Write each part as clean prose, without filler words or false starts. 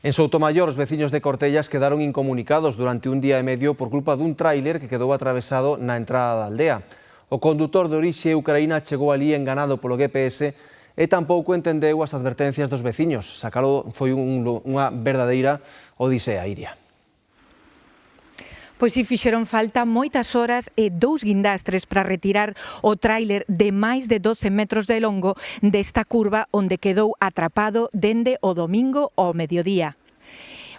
En Soutomayor, os veciños de Cortellas quedaron incomunicados durante un día e medio por culpa dun tráiler que quedou atravesado na entrada da aldea. O condutor de orixe ucraína chegou ali enganado polo GPS e tampouco entendeu as advertencias dos veciños. Sacalo foi unha verdadeira odisea, Iria. Pois si fixeron falta moitas horas e 2 guindastres para retirar o tráiler de máis de 12 metros de longo desta curva onde quedou atrapado dende o domingo ao mediodía.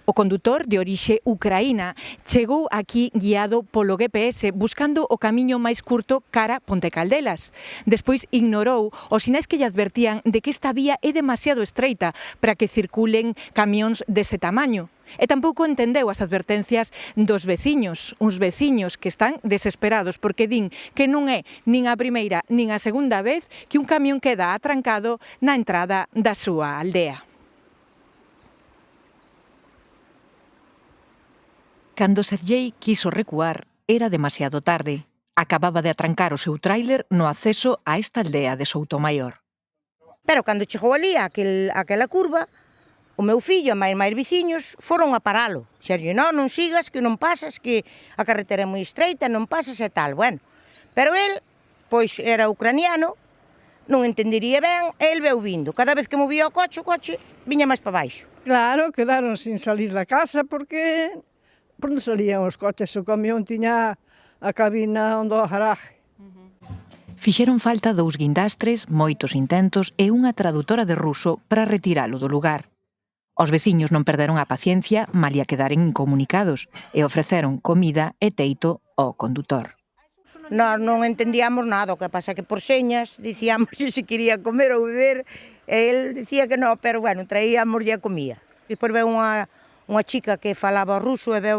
O condutor de orixe ucraína chegou aquí guiado polo GPS buscando o camiño máis curto cara Ponte Caldelas. Despois ignorou os sinais que lle advertían de que esta vía é demasiado estreita para que circulen camións dese tamaño. E tampouco entendeu as advertencias dos veciños, uns veciños que están desesperados porque din que non é nin a primeira nin a segunda vez que un camión queda atrancado na entrada da súa aldea. Cando Sergei quiso recuar, era demasiado tarde. Acababa de atrancar o seu tráiler no acceso a esta aldea de Soutomayor. Pero cando chegou ali aquela curva, o meu fillo e máis veciños foron a paralo. Sergio, non sigas, que non pasas, que a carretera é moi estreita, non pasas e tal. Bueno, pero el, pois era ucraniano, non entendería ben, el veu vindo. Cada vez que movía o coche viña máis para baixo. Claro, quedaron sin salir da casa porque non salían os coches, o camión tiña a cabina onde o garaje. Fixeron falta 2 guindastres, moitos intentos e unha tradutora de ruso para retiralo do lugar. Os veciños non perderon a paciencia, malia quedaren incomunicados, e ofreceron comida e teito ao condutor. Nós non entendíamos nada, o que pasa que por señas dicíamos se quería comer ou beber, e el dicía que non, pero bueno, traíamos a comida. Depois veu unha chica que falaba ruso e veu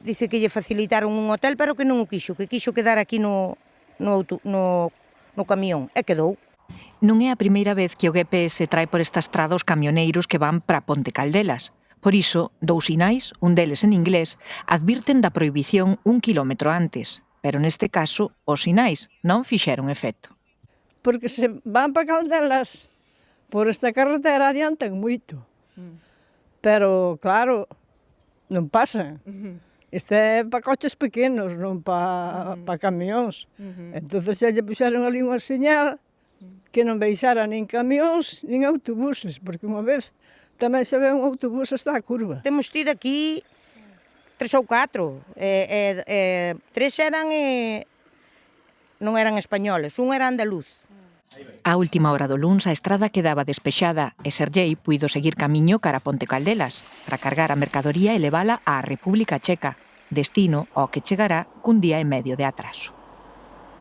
dice que lle facilitaron un hotel, pero que non o quixo, que quixo quedar aquí no camión, e quedou. Non é a primeira vez que o GPS trae por esta estrada os camioneiros que van para Ponte Caldelas. Por iso, 2 sinais, un deles en inglés, advirten da prohibición 1 quilómetro antes. Pero neste caso, os sinais non fixeron efecto. Porque se van para Caldelas, por esta carretera adiantan moito. Pero, claro, non pasan. Isto é para coches pequenos, non para camións. Entón, xa lle puxeron ali unha señal que non baixara nin camións, nin autobuses, porque unha vez tamén se ve un autobús hasta a curva. Temos tido aquí 3 ou 4. 3 eran non eran españoles, un era andaluz. A última hora do luns a estrada quedaba despexada e Sergei puido seguir camiño cara a Ponte Caldelas para cargar a mercadoría e levala á República Checa, destino ao que chegará cun día e medio de atraso.